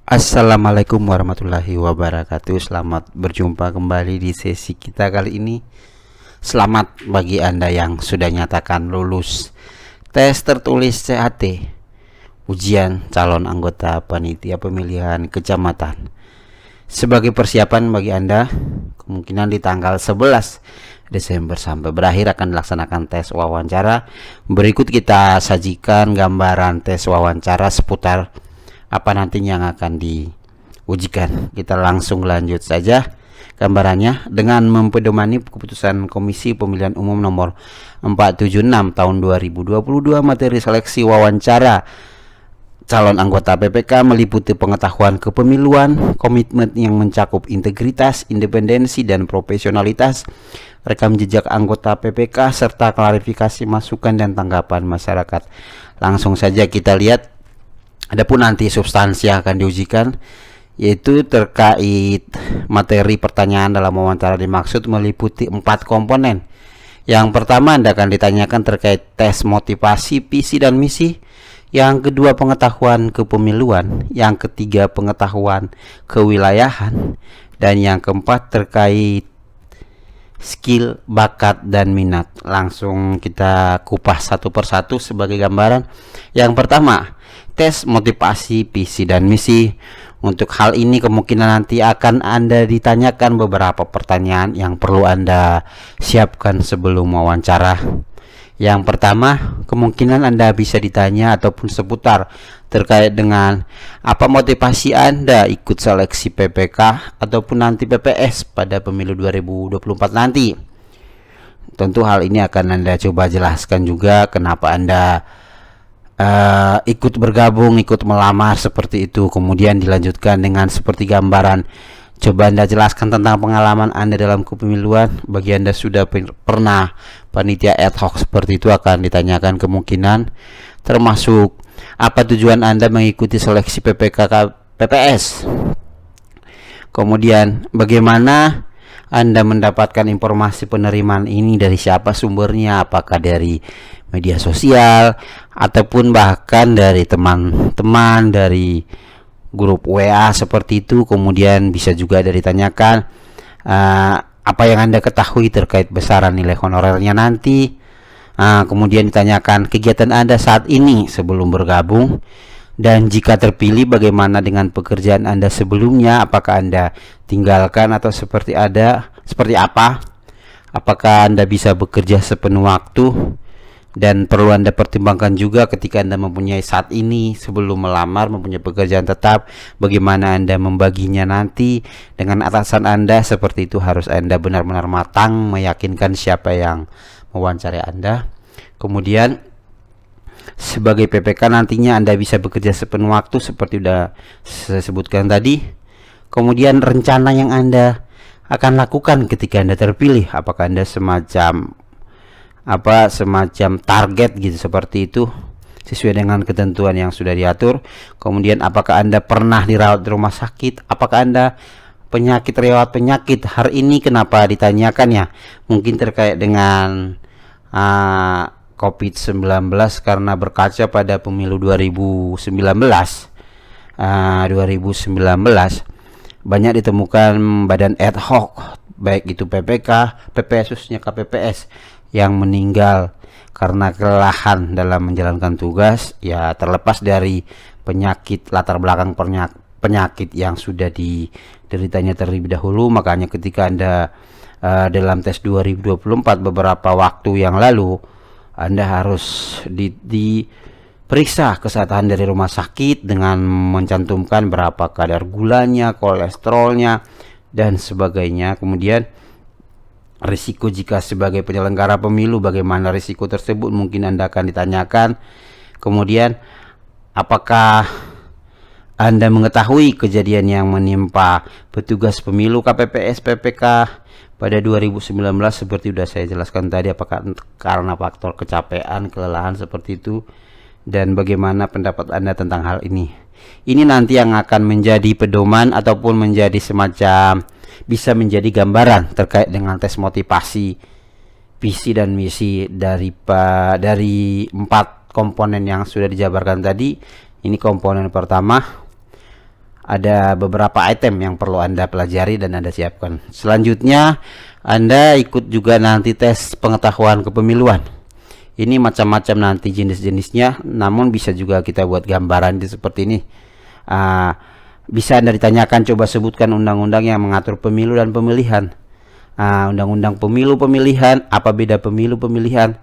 Assalamualaikum warahmatullahi wabarakatuh. Selamat berjumpa kembali di sesi kita kali ini. Selamat bagi Anda yang sudah nyatakan lulus tes tertulis CAT, ujian calon anggota panitia pemilihan kecamatan. Sebagai persiapan bagi Anda, kemungkinan di tanggal 11 Desember sampai berakhir akan dilaksanakan tes wawancara. Berikut kita sajikan gambaran tes wawancara seputar apa nantinya yang akan diujikan. Kita langsung lanjut saja gambarannya dengan mempedomani keputusan Komisi Pemilihan Umum nomor 476 tahun 2022. Materi seleksi wawancara calon anggota PPK meliputi pengetahuan kepemiluan, komitmen yang mencakup integritas, independensi, dan profesionalitas, rekam jejak anggota PPK, serta klarifikasi masukan dan tanggapan masyarakat. Langsung saja kita lihat. Adapun nanti substansi yang akan diujikan yaitu terkait materi pertanyaan dalam wawancara dimaksud meliputi 4 komponen. Yang pertama Anda akan ditanyakan terkait tes motivasi, visi dan misi. Yang kedua pengetahuan kepemiluan. Yang ketiga pengetahuan kewilayahan. Dan yang keempat terkait skill, bakat, dan minat. Langsung kita kupas satu persatu sebagai gambaran. Yang pertama, tes motivasi, visi, dan misi. Untuk hal ini kemungkinan nanti akan Anda ditanyakan beberapa pertanyaan yang perlu Anda siapkan sebelum wawancara. Yang pertama, kemungkinan Anda bisa ditanya ataupun seputar terkait dengan apa motivasi Anda ikut seleksi PPK ataupun nanti PPS pada pemilu 2024 nanti. Tentu hal ini akan Anda coba jelaskan juga kenapa Anda ikut bergabung, ikut melamar seperti itu. Kemudian dilanjutkan dengan seperti gambaran. Coba Anda jelaskan tentang pengalaman Anda dalam kepemiluan. Bagi Anda sudah pernah panitia ad hoc seperti itu akan ditanyakan kemungkinan, termasuk apa tujuan Anda mengikuti seleksi PPK PPS. Kemudian bagaimana Anda mendapatkan informasi penerimaan ini, dari siapa sumbernya, apakah dari media sosial ataupun bahkan dari teman-teman dari grup WA seperti itu. Kemudian bisa juga ada ditanyakan apa yang Anda ketahui terkait besaran nilai honorernya nanti. Kemudian ditanyakan kegiatan Anda saat ini sebelum bergabung, dan jika terpilih bagaimana dengan pekerjaan Anda sebelumnya, apakah Anda tinggalkan atau seperti apa, apakah Anda bisa bekerja sepenuh waktu. Dan perlu Anda pertimbangkan juga ketika Anda mempunyai saat ini sebelum melamar mempunyai pekerjaan tetap, bagaimana Anda membaginya nanti dengan atasan Anda. Seperti itu harus Anda benar-benar matang meyakinkan siapa yang mewawancarai Anda. Kemudian sebagai PPK nantinya Anda bisa bekerja sepenuh waktu seperti sudah saya sebutkan tadi. Kemudian rencana yang Anda akan lakukan ketika Anda terpilih, apakah Anda semacam target gitu, seperti itu sesuai dengan ketentuan yang sudah diatur. Kemudian apakah Anda pernah dirawat di rumah sakit, apakah Anda riwayat penyakit. Hari ini kenapa ditanyakan ya, mungkin terkait dengan COVID-19 karena berkaca pada pemilu 2019 banyak ditemukan badan ad hoc baik itu PPK, PPS khususnya KPPS yang meninggal karena kelelahan dalam menjalankan tugas, ya terlepas dari penyakit, latar belakang penyakit yang sudah dideritanya terlebih dahulu. Makanya ketika Anda dalam tes 2024 beberapa waktu yang lalu, Anda harus diperiksa kesehatan dari rumah sakit dengan mencantumkan berapa kadar gulanya, kolesterolnya, dan sebagainya. Kemudian risiko jika sebagai penyelenggara pemilu, bagaimana risiko tersebut mungkin Anda akan ditanyakan. Kemudian apakah Anda mengetahui kejadian yang menimpa petugas pemilu KPPS PPK pada 2019 seperti sudah saya jelaskan tadi, apakah karena faktor kecapean, kelelahan seperti itu, dan bagaimana pendapat Anda tentang hal ini. Ini nanti yang akan menjadi pedoman ataupun menjadi semacam, bisa menjadi gambaran terkait dengan tes motivasi, visi dan misi dari 4 komponen yang sudah dijabarkan tadi. Ini komponen pertama, ada beberapa item yang perlu Anda pelajari dan Anda siapkan. Selanjutnya Anda ikut juga nanti tes pengetahuan kepemiluan. Ini macam-macam nanti jenis-jenisnya, namun bisa juga kita buat gambaran seperti ini. Bisa Anda ditanyakan, coba sebutkan undang-undang yang mengatur pemilu dan pemilihan. Undang-undang pemilu pemilihan, apa beda pemilu pemilihan?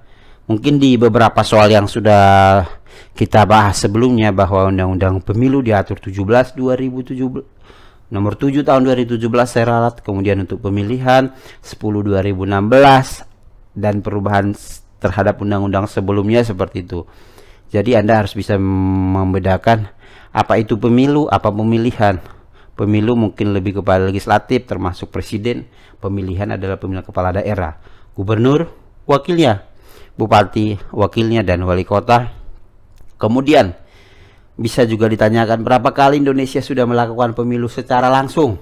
Mungkin di beberapa soal yang sudah kita bahas sebelumnya, bahwa undang-undang pemilu diatur 17 2017 nomor 7 tahun 2017 seralat, kemudian untuk pemilihan 10 2016 dan perubahan terhadap undang-undang sebelumnya seperti itu. Jadi Anda harus bisa membedakan apa itu pemilu, apa pemilihan. Pemilu mungkin lebih kepada legislatif termasuk presiden, pemilihan adalah pemilihan kepala daerah, gubernur, wakilnya, bupati, wakilnya, dan wali kota. Kemudian bisa juga ditanyakan berapa kali Indonesia sudah melakukan pemilu secara langsung.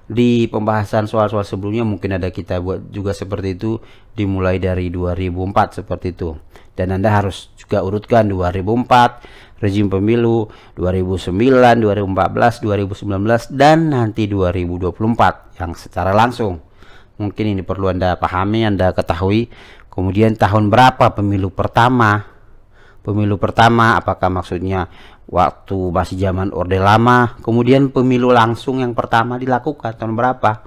Di pembahasan soal-soal sebelumnya mungkin ada kita buat juga seperti itu, dimulai dari 2004 seperti itu. Dan Anda harus juga urutkan 2004 rezim pemilu, 2009, 2014, 2019, dan nanti 2024 yang secara langsung. Mungkin ini perlu Anda pahami, Anda ketahui. Kemudian tahun berapa pemilu pertama? Pemilu pertama apakah maksudnya waktu masih zaman Orde Lama? Kemudian pemilu langsung yang pertama dilakukan tahun berapa?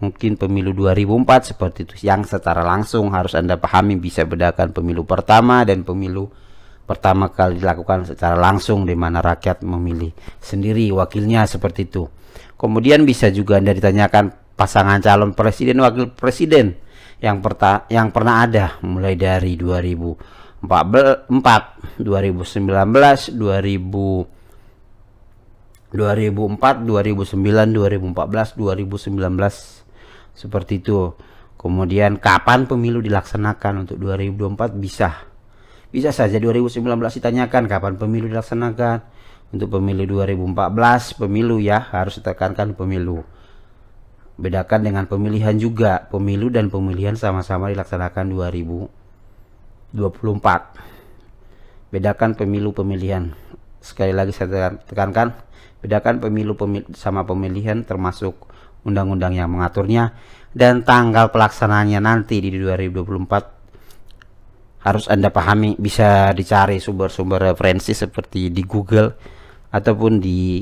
Mungkin pemilu 2004 seperti itu. Yang secara langsung harus Anda pahami, bisa bedakan pemilu pertama dan pemilu pertama kali dilakukan secara langsung, di mana rakyat memilih sendiri wakilnya seperti itu. Kemudian bisa juga Anda ditanyakan pasangan calon presiden wakil presiden yang pernah ada mulai dari 2004, 2019, 2004, 2009, 2014, 2019 seperti itu. Kemudian kapan pemilu dilaksanakan untuk 2024? Bisa saja 2019 ditanyakan kapan pemilu dilaksanakan. Untuk pemilu 2014 pemilu ya, harus ditekankan pemilu. Bedakan dengan pemilihan juga, pemilu dan pemilihan sama-sama dilaksanakan 2024. Bedakan pemilu pemilihan. Sekali lagi saya tekankan, bedakan pemilu sama pemilihan, termasuk undang-undang yang mengaturnya dan tanggal pelaksanaannya nanti di 2024 harus Anda pahami. Bisa dicari sumber-sumber referensi seperti di Google ataupun di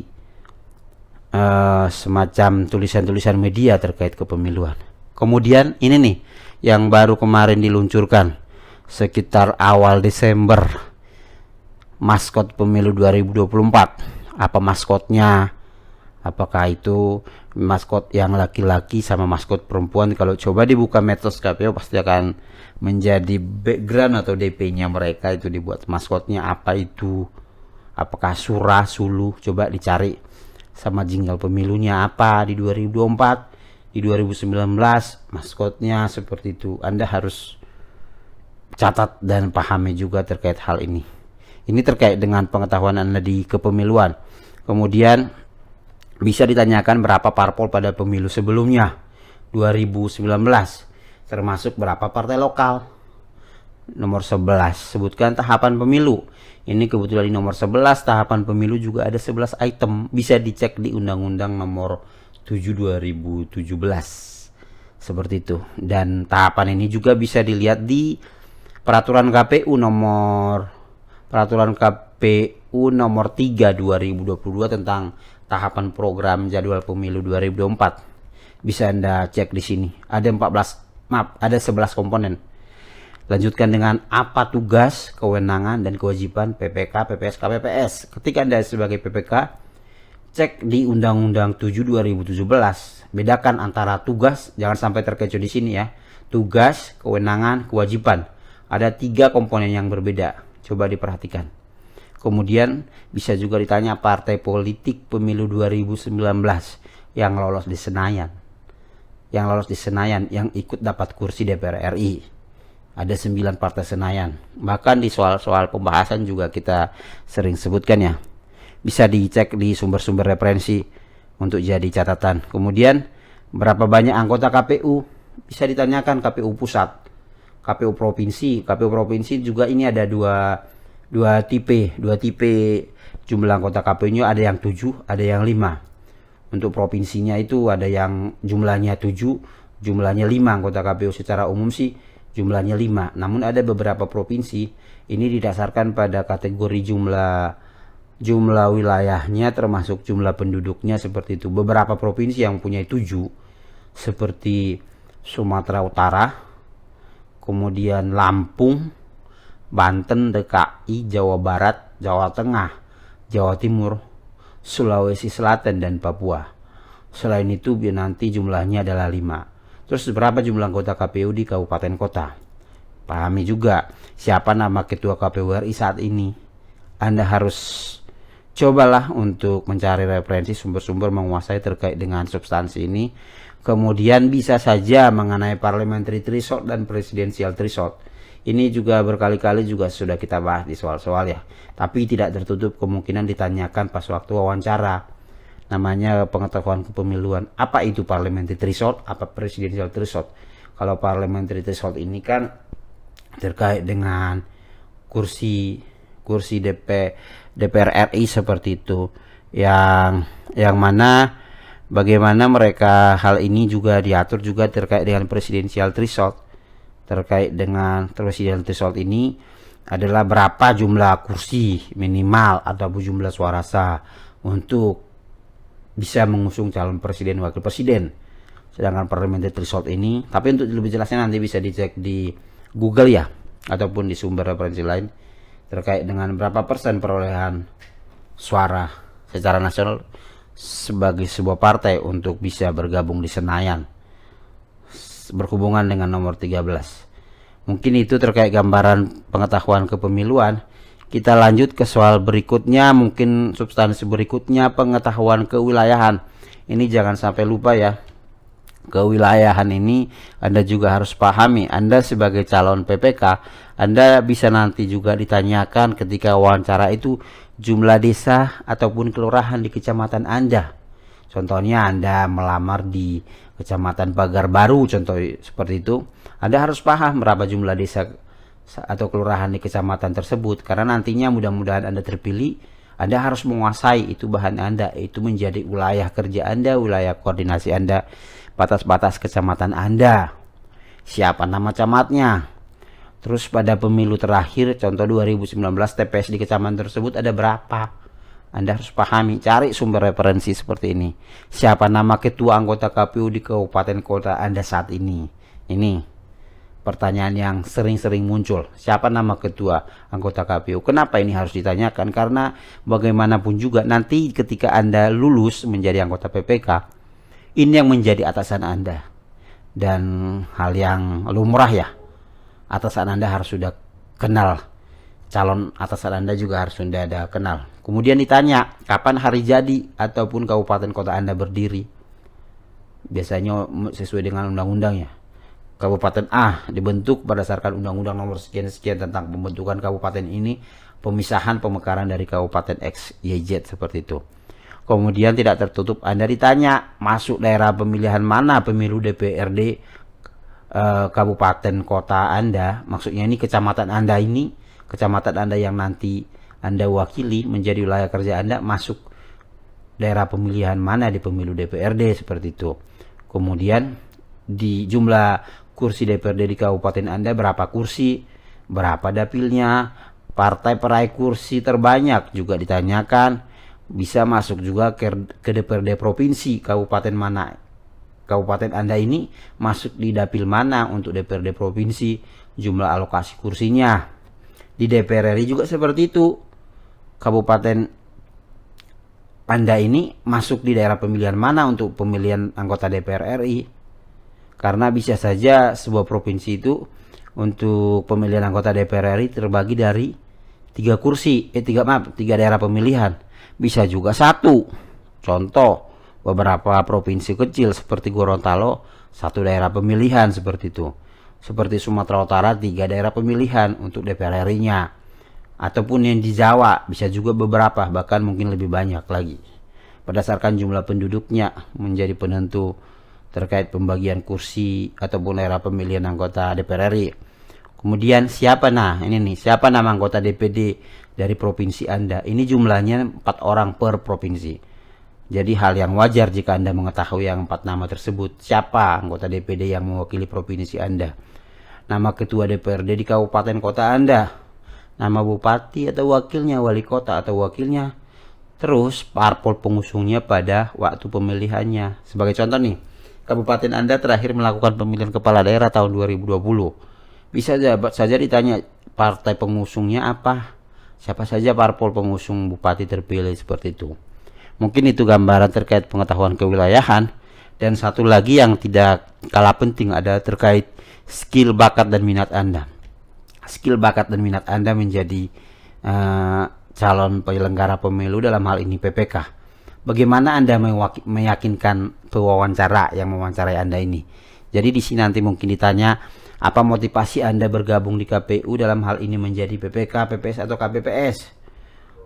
semacam tulisan-tulisan media terkait kepemiluan. Kemudian ini nih yang baru kemarin diluncurkan sekitar awal Desember, maskot pemilu 2024. Apa maskotnya? Apakah itu maskot yang laki-laki sama maskot perempuan? Kalau coba dibuka medsos KPU pasti akan menjadi background atau DP-nya mereka itu dibuat maskotnya apa itu. Apakah surah, suluh? Coba dicari. Sama jingle pemilunya apa di 2024, di 2019 maskotnya seperti itu. Anda harus catat dan pahami juga terkait hal ini. Ini terkait dengan pengetahuan Anda di kepemiluan. Kemudian bisa ditanyakan berapa parpol pada pemilu sebelumnya 2019, termasuk berapa partai lokal. Nomor 11, sebutkan tahapan pemilu. Ini kebetulan di nomor 11 tahapan pemilu juga ada 11 item. Bisa dicek di Undang-Undang nomor 7 2017 seperti itu. Dan tahapan ini juga bisa dilihat di peraturan KPU nomor 3 2022 tentang tahapan program jadwal pemilu 2024. Bisa Anda cek di sini. Ada 11 komponen. Lanjutkan dengan apa tugas, kewenangan, dan kewajiban PPK, PPS, KPPS. Ketika Anda sebagai PPK, cek di Undang-Undang 7 2017. Bedakan antara tugas, jangan sampai terkecoh di sini ya. Tugas, kewenangan, kewajiban. Ada 3 komponen yang berbeda. Coba diperhatikan. Kemudian bisa juga ditanya partai politik pemilu 2019 yang lolos di Senayan. Yang ikut dapat kursi DPR RI. Ada 9 partai Senayan. Bahkan di soal-soal pembahasan juga kita sering sebutkan ya. Bisa dicek di sumber-sumber referensi untuk jadi catatan. Kemudian berapa banyak anggota KPU? Bisa ditanyakan KPU pusat, KPU provinsi. KPU provinsi juga ini ada dua tipe jumlah anggota KPU-nya ada yang 7, ada yang 5. Untuk provinsinya itu ada yang jumlahnya 7, jumlahnya 5 anggota KPU. Secara umum sih jumlahnya 5. Namun ada beberapa provinsi ini didasarkan pada kategori jumlah wilayahnya termasuk jumlah penduduknya seperti itu. Beberapa provinsi yang punya 7 seperti Sumatera Utara, kemudian Lampung, Banten, DKI, Jawa Barat, Jawa Tengah, Jawa Timur, Sulawesi Selatan, dan Papua. Selain itu nanti jumlahnya adalah 5. Terus berapa jumlah anggota KPU di kabupaten kota? Pahami juga siapa nama ketua KPU RI saat ini. Anda harus cobalah untuk mencari referensi sumber-sumber menguasai terkait dengan substansi ini. Kemudian bisa saja mengenai parliamentary threshold dan presidential threshold. Ini juga berkali-kali juga sudah kita bahas di soal-soal ya. Tapi tidak tertutup kemungkinan ditanyakan pas waktu wawancara. Namanya pengetahuan kepemiluan. Apa itu parliamentary threshold? Apa presidential threshold? Kalau parliamentary threshold ini kan terkait dengan kursi DPR RI seperti itu. Yang mana bagaimana mereka hal ini juga diatur juga terkait dengan presidential threshold. Terkait dengan presidential threshold ini adalah berapa jumlah kursi minimal atau jumlah suara sah untuk bisa mengusung calon presiden wakil presiden. Sedangkan parliamentary threshold ini, tapi untuk lebih jelasnya nanti bisa dicek di Google ya, ataupun di sumber referensi lain terkait dengan berapa persen perolehan suara secara nasional sebagai sebuah partai untuk bisa bergabung di Senayan berhubungan dengan nomor 13. Mungkin itu terkait gambaran pengetahuan kepemiluan. Kita lanjut ke soal berikutnya, mungkin substansi berikutnya pengetahuan kewilayahan. Ini jangan sampai lupa ya. Kewilayahan ini Anda juga harus pahami. Anda sebagai calon PPK, Anda bisa nanti juga ditanyakan ketika wawancara itu jumlah desa ataupun kelurahan di kecamatan Anda. Contohnya Anda melamar di Kecamatan Pagar Baru, contoh seperti itu. Anda harus paham berapa jumlah desa atau kelurahan di kecamatan tersebut, karena nantinya mudah-mudahan Anda terpilih, Anda harus menguasai itu bahan Anda, itu menjadi wilayah kerja Anda, wilayah koordinasi Anda, batas-batas kecamatan Anda, siapa nama camatnya. Terus pada pemilu terakhir contoh 2019 TPS di kecamatan tersebut ada berapa? Anda harus pahami, cari sumber referensi seperti ini. Siapa nama ketua anggota KPU di kabupaten kota Anda saat ini? Ini pertanyaan yang sering-sering muncul. Siapa nama ketua anggota KPU? Kenapa ini harus ditanyakan? Karena bagaimanapun juga nanti ketika Anda lulus menjadi anggota PPK, ini yang menjadi atasan Anda. Dan hal yang lumrah ya, atasan Anda harus sudah kenal. Calon atasan Anda juga harus sudah ada kenal. Kemudian ditanya, kapan hari jadi ataupun kabupaten kota Anda berdiri? Biasanya sesuai dengan undang-undang ya. Kabupaten A dibentuk berdasarkan undang-undang nomor sekian-sekian tentang pembentukan kabupaten ini, pemisahan pemekaran dari kabupaten X, Y, Z seperti itu. Kemudian tidak tertutup Anda ditanya, masuk daerah pemilihan mana pemilu DPRD kabupaten kota Anda, maksudnya ini kecamatan Anda ini, kecamatan Anda yang nanti Anda wakili menjadi wilayah kerja Anda, masuk daerah pemilihan mana di pemilu DPRD seperti itu. Kemudian di jumlah kursi DPRD di kabupaten Anda berapa kursi, berapa dapilnya, partai peraih kursi terbanyak juga ditanyakan. Bisa masuk juga ke DPRD provinsi kabupaten mana, kabupaten Anda ini masuk di dapil mana untuk DPRD provinsi, jumlah alokasi kursinya. Di DPR RI juga seperti itu, kabupaten Anda ini masuk di daerah pemilihan mana untuk pemilihan anggota DPR RI. Karena bisa saja sebuah provinsi itu untuk pemilihan anggota DPR RI terbagi dari 3 kursi, 3 daerah pemilihan. Bisa juga 1. Contoh, beberapa provinsi kecil seperti Gorontalo 1 daerah pemilihan seperti itu. Seperti Sumatera Utara 3 daerah pemilihan untuk DPR RI-nya. Ataupun yang di Jawa bisa juga beberapa, bahkan mungkin lebih banyak lagi. Berdasarkan jumlah penduduknya menjadi penentu terkait pembagian kursi ataupun daerah pemilihan anggota DPR RI. Kemudian siapa siapa nama anggota DPD dari provinsi Anda. Ini jumlahnya 4 orang per provinsi. Jadi hal yang wajar jika Anda mengetahui yang 4 nama tersebut. Siapa anggota DPD yang mewakili provinsi Anda? Nama ketua DPRD di kabupaten kota Anda, nama bupati atau wakilnya, wali kota atau wakilnya, terus parpol pengusungnya pada waktu pemilihannya. Sebagai contoh nih, kabupaten Anda terakhir melakukan pemilihan kepala daerah tahun 2020. Bisa saja ditanya partai pengusungnya apa, siapa saja parpol pengusung bupati terpilih, seperti itu. Mungkin itu gambaran terkait pengetahuan kewilayahan. Dan satu lagi yang tidak kalah penting ada terkait skill, bakat, dan minat Anda. Skill, bakat, dan minat Anda menjadi calon penyelenggara pemilu, dalam hal ini PPK. Bagaimana Anda meyakinkan pewawancara yang mewawancarai Anda ini? Jadi di sini nanti mungkin ditanya, apa motivasi Anda bergabung di KPU, dalam hal ini menjadi PPK, PPS, atau KPPS?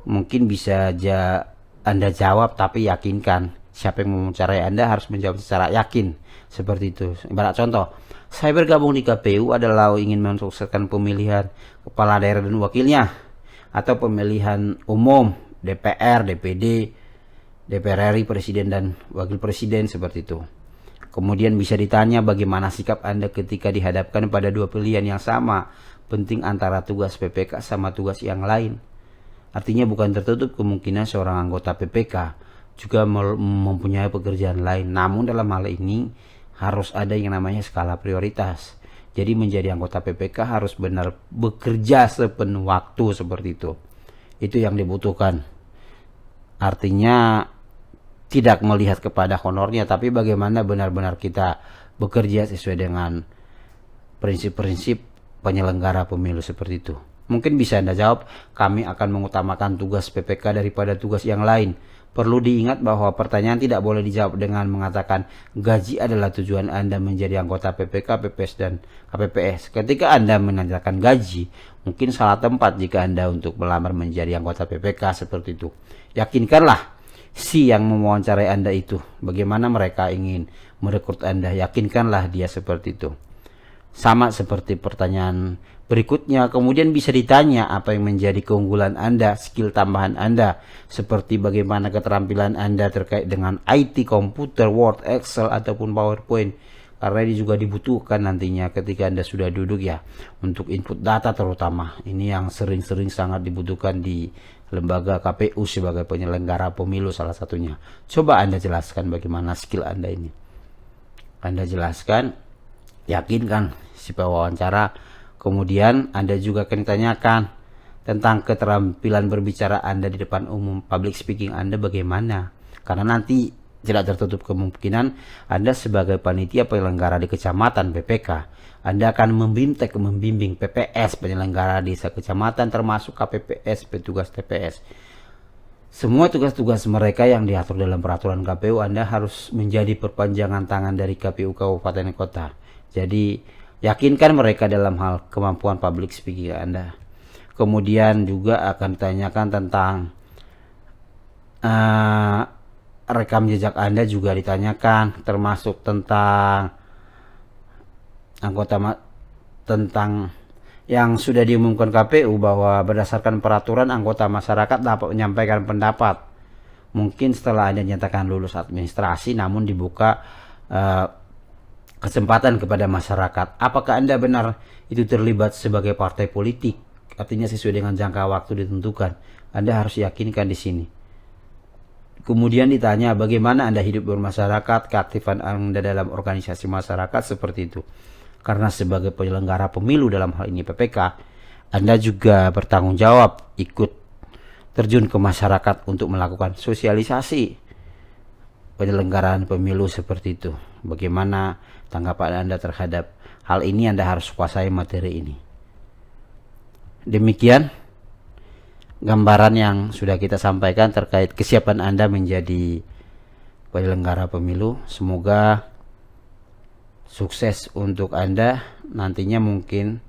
Mungkin bisa aja Anda jawab, tapi yakinkan siapa yang mewawancarai Anda harus menjawab secara yakin. Seperti itu. Ibarat contoh, saya bergabung di KPU adalah ingin mensukseskan pemilihan kepala daerah dan wakilnya, atau pemilihan umum DPR, DPD, DPR RI, presiden dan wakil presiden, seperti itu. Kemudian bisa ditanya bagaimana sikap Anda ketika dihadapkan pada dua pilihan yang sama, penting antara tugas PPK sama tugas yang lain. Artinya bukan tertutup kemungkinan seorang anggota PPK juga mempunyai pekerjaan lain. Namun dalam hal ini harus ada yang namanya skala prioritas. Jadi menjadi anggota PPK harus benar bekerja sepenuh waktu, seperti itu. Itu yang dibutuhkan. Artinya tidak melihat kepada honornya, tapi bagaimana benar-benar kita bekerja sesuai dengan prinsip-prinsip penyelenggara pemilu, seperti itu. Mungkin bisa Anda jawab, kami akan mengutamakan tugas PPK daripada tugas yang lain. Perlu diingat bahwa pertanyaan tidak boleh dijawab dengan mengatakan gaji adalah tujuan Anda menjadi anggota PPK, PPS, dan KPPS. Ketika Anda menanyakan gaji, mungkin salah tempat jika Anda untuk melamar menjadi anggota PPK, seperti itu. Yakinkanlah si yang mewawancarai Anda itu, bagaimana mereka ingin merekrut Anda, yakinkanlah dia, seperti itu. Sama seperti pertanyaan berikutnya, kemudian bisa ditanya apa yang menjadi keunggulan Anda, skill tambahan Anda, seperti bagaimana keterampilan Anda terkait dengan IT, komputer, Word, Excel, ataupun PowerPoint. Karena ini juga dibutuhkan nantinya ketika Anda sudah duduk ya, untuk input data terutama. Ini yang sering-sering sangat dibutuhkan di lembaga KPU sebagai penyelenggara pemilu salah satunya. Coba Anda jelaskan bagaimana skill Anda ini. Anda jelaskan, yakinkan si pewawancara. Kemudian Anda juga akan ditanyakan tentang keterampilan berbicara Anda di depan umum, public speaking Anda bagaimana. Karena nanti tidak tertutup kemungkinan Anda sebagai panitia penyelenggara di kecamatan PPK, Anda akan membimbing PPS penyelenggara desa kecamatan, termasuk KPPS, petugas TPS. Semua tugas-tugas mereka yang diatur dalam peraturan KPU Anda harus menjadi perpanjangan tangan dari KPU kabupaten kota. Jadi yakinkan mereka dalam hal kemampuan public speaking Anda. Kemudian juga akan ditanyakan tentang rekam jejak Anda, juga ditanyakan, termasuk tentang tentang yang sudah diumumkan KPU bahwa berdasarkan peraturan anggota masyarakat dapat menyampaikan pendapat. Mungkin setelah Anda nyatakan lulus administrasi, namun dibuka kesempatan kepada masyarakat. Apakah Anda benar itu terlibat sebagai partai politik? Artinya sesuai dengan jangka waktu ditentukan. Anda harus yakinkan di sini. Kemudian ditanya bagaimana Anda hidup bermasyarakat, keaktifan Anda dalam organisasi masyarakat, seperti itu. Karena sebagai penyelenggara pemilu dalam hal ini PPK, Anda juga bertanggung jawab ikut terjun ke masyarakat untuk melakukan sosialisasi penyelenggaraan pemilu, seperti itu. Bagaimana tanggapan Anda terhadap hal ini? Anda harus kuasai materi ini. Demikian gambaran yang sudah kita sampaikan terkait kesiapan Anda menjadi penyelenggara pemilu. Semoga sukses untuk Anda. Nantinya mungkin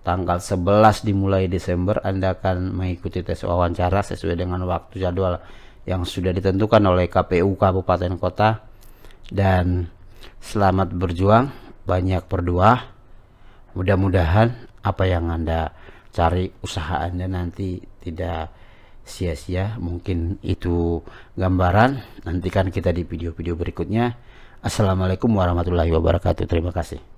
tanggal 11 dimulai Desember Anda akan mengikuti tes wawancara sesuai dengan waktu jadwal yang sudah ditentukan oleh KPU kabupaten kota. Dan selamat berjuang, banyak berdoa. Mudah-mudahan apa yang Anda cari, usaha Anda nanti tidak sia-sia. Mungkin itu gambaran. Nantikan kita di video-video berikutnya. Assalamualaikum warahmatullahi wabarakatuh. Terima kasih.